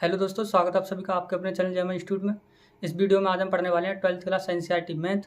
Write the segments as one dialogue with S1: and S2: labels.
S1: Hello दोस्तों, स्वागत है आप सभी का आपके अपने चैनल जेएमआई इंस्टीट्यूट में। इस वीडियो में आज हम पढ़ने वाले हैं 12th क्लास एनसीईआरटी मैथ,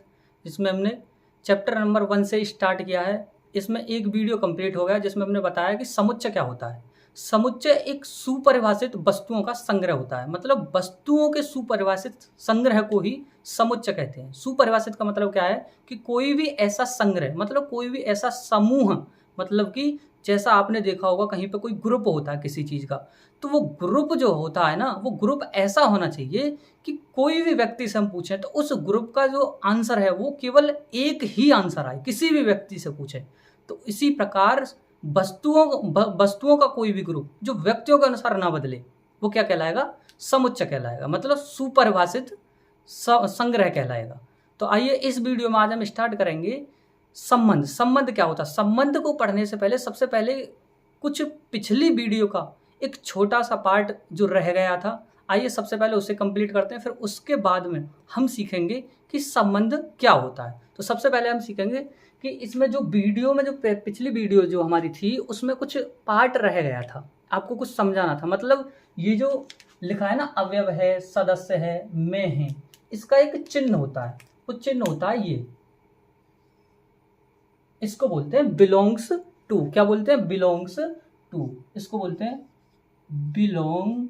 S1: जिसमें हमने चैप्टर नंबर 1 से स्टार्ट किया है। इसमें एक वीडियो कंप्लीट हो गया जिसमें हमने बताया कि समुच्चय क्या होता है। समुच्चय एक सुपरिभाषित वस्तुओं का संग्रह होता है, मतलब वस्तुओं के सुपरिभाषित संग्रह को ही समुच्चय कहते हैं। सुपरिभाषित का मतलब क्या है कि कोई भी ऐसा संग्रह, मतलब कोई भी ऐसा समूह, मतलब कि जैसा आपने देखा होगा कहीं पे कोई ग्रुप होता है किसी चीज़ का, तो वो ग्रुप जो होता है ना, वो ग्रुप ऐसा होना चाहिए कि कोई भी व्यक्ति से हम पूछें तो उस ग्रुप का जो आंसर है वो केवल एक ही आंसर आए, किसी भी व्यक्ति से पूछें। तो इसी प्रकार वस्तुओं का कोई भी ग्रुप जो व्यक्तियों के अनुसार ना बदले, वो क्या कहलाएगा? समुच्चय कहलाएगा, मतलब सुपरिभाषित संग्रह कहलाएगा। तो आइए इस वीडियो में आज हम स्टार्ट करेंगे संबंध। संबंध क्या होता है? संबंध को पढ़ने से पहले सबसे पहले कुछ पिछली वीडियो का एक छोटा सा पार्ट जो रह गया था, आइए सबसे पहले उसे कंप्लीट करते हैं, फिर उसके बाद में हम सीखेंगे कि संबंध क्या होता है। तो सबसे पहले हम सीखेंगे कि इसमें जो वीडियो में जो पिछली वीडियो जो हमारी थी उसमें कुछ पार्ट रह गया था, आपको कुछ समझाना था। मतलब ये जो लिखा है ना, अवयव है, सदस्य है, में है, इसका एक चिन्ह होता है। वो चिन्ह होता है ये, इसको बोलते हैं बिलोंग्स टू। क्या बोलते हैं? Belongs to. इसको बोलते हैं बिलोंग्स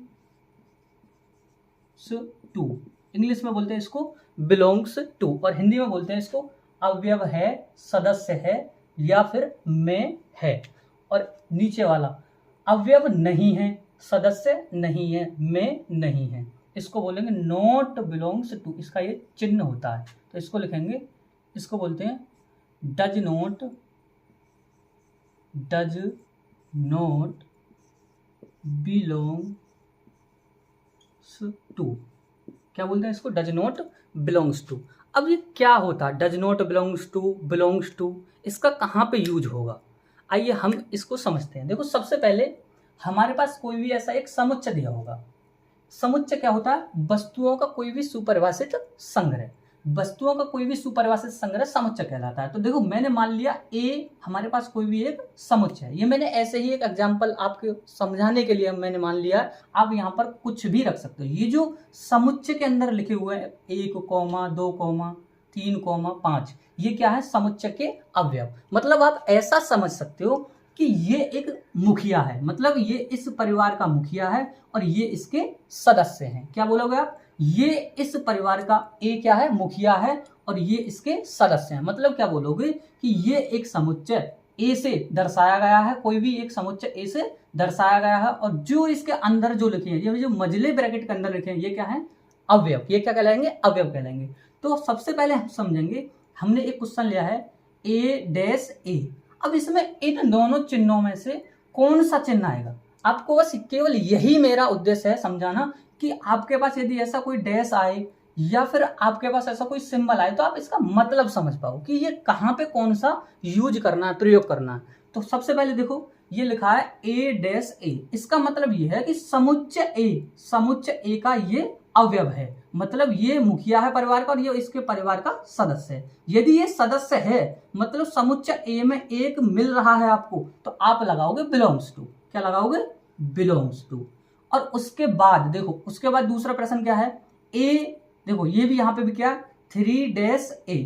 S1: टू। इंग्लिश में बोलते हैं इसको बिलोंग्स टू, और हिंदी में बोलते हैं इसको अवयव है, सदस्य है, या फिर में है। और नीचे वाला अवयव नहीं है, सदस्य नहीं है, में नहीं है, इसको बोलेंगे नॉट बिलोंग्स टू। इसका ये चिन्ह होता है, तो इसको लिखेंगे, इसको बोलते हैं डज नॉट बिलोंग्स टू। क्या बोलते हैं इसको? Does not belongs to. अब ये क्या होता है डज नॉट बिलोंग्स टू? इसका कहाँ पे यूज होगा, आइए हम इसको समझते हैं। देखो, सबसे पहले हमारे पास कोई भी ऐसा एक समुच्चय दिया होगा। समुच्चय क्या होता है? वस्तुओं का कोई भी सुपरिभाषित संग्रह। वस्तुओं का कोई भी सुपरिभाषित संग्रह समुच्चय कहलाता है। तो देखो, मैंने मान लिया ए हमारे पास कोई भी एक समुच्चय है। ये मैंने ऐसे ही एक एग्जांपल आपको समझाने के लिए मैंने मान लिया। आप यहाँ पर कुछ भी रख सकते हो। ये जो समुच्चय के अंदर लिखे हुए हैं 1, 2, 3, 5, ये क्या है? समुच्चय के अवयव। मतलब आप ऐसा समझ सकते हो कि ये एक मुखिया है, मतलब ये इस परिवार का मुखिया है और ये इसके सदस्य हैं। क्या बोलोगे आप? ये इस परिवार का ए क्या है? मुखिया है, और ये इसके सदस्य हैं। मतलब क्या बोलोगे कि ये एक समुच्चय ए से दर्शाया गया है, कोई भी एक समुच्चय ए से दर्शाया गया है, और जो इसके अंदर जो लिखे हैं, ये जो मझले ब्रैकेट के अंदर लिखे हैं, ये क्या है? अवयव। ये क्या कहलाएंगे? अवयव कहलाएंगे। तो सबसे पहले हम समझेंगे, हमने एक क्वेश्चन लिया है A-A। अब इसमें इन दोनों चिन्हों में से कौन सा चिन्ह आएगा? आपको बस केवल यही मेरा उद्देश्य है समझाना कि आपके पास यदि ऐसा कोई डैश आए या फिर आपके पास ऐसा कोई सिंबल आए तो आप इसका मतलब समझ पाओ कि ये कहाँ पे कौन सा यूज करना है, प्रयोग करना है। तो सबसे पहले देखो, ये लिखा है A-A। इसका मतलब ये है कि समुच्चय ए का ये अवयव है, मतलब ये मुखिया है परिवार का और ये इसके परिवार का सदस्य है। यदि ये सदस्य है, मतलब समुच्चय ए में एक मिल रहा है आपको, तो आप लगाओगे बिलोंग्स टू। क्या लगाओगे? Belongs to. और उसके बाद देखो, उसके बाद दूसरा प्रश्न क्या है? ए, देखो ये भी यहाँ पे भी क्या? 3-A।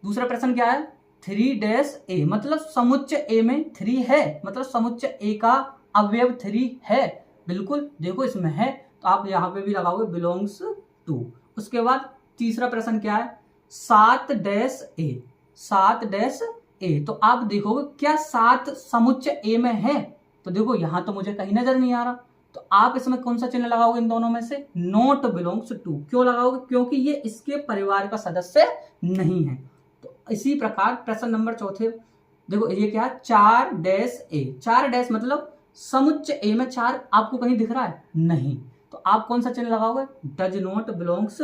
S1: दूसरा प्रश्न क्या है? 3-A, मतलब समुच्चय ए में 3 है, मतलब समुच्चय ए का अवयव 3 है। बिल्कुल, देखो इसमें है, तो आप यहाँ पे भी लगाओगे बिलोंग्स टू। उसके बाद तीसरा प्रश्न क्या है? 7-A। 7-A, तो आप देखोगे क्या 7 समुच्चय ए में है? तो देखो यहाँ तो मुझे कहीं नजर नहीं आ रहा, तो आप इसमें कौन सा चिन्ह लगाओगे? इन दोनों में से नॉट बिलोंग्स टू। क्यों लगाओगे? क्योंकि ये इसके परिवार का सदस्य नहीं है। तो इसी प्रकार प्रश्न नंबर चौथे, देखो ये क्या है? 4-A। 4 मतलब समुच्चय ए में 4 आपको कहीं दिख रहा है? नहीं, तो आप कौन सा चिन्ह लगाओगे? Does not belongs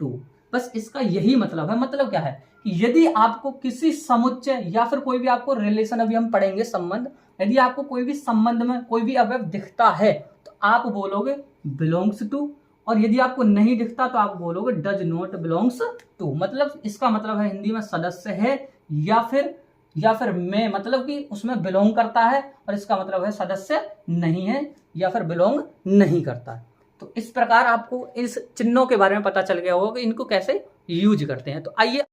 S1: to. बस इसका यही मतलब है। मतलब क्या है कि यदि आपको किसी समुच्चय या फिर कोई भी आपको रिलेशन, अभी हम पढ़ेंगे संबंध, यदि आपको कोई भी संबंध में कोई भी अवयव दिखता है तो आप बोलोगे बिलोंग्स टू, और यदि आपको नहीं दिखता तो आप बोलोगे डज नॉट बिलोंग्स टू। मतलब इसका मतलब है हिंदी में सदस्य है या फिर में, मतलब कि उसमें बिलोंग करता है, और इसका मतलब है सदस्य नहीं है या फिर बिलोंग नहीं करता है। तो इस प्रकार आपको इस चिन्हों के बारे में पता चल गया होगा कि इनको कैसे यूज करते हैं। तो आइए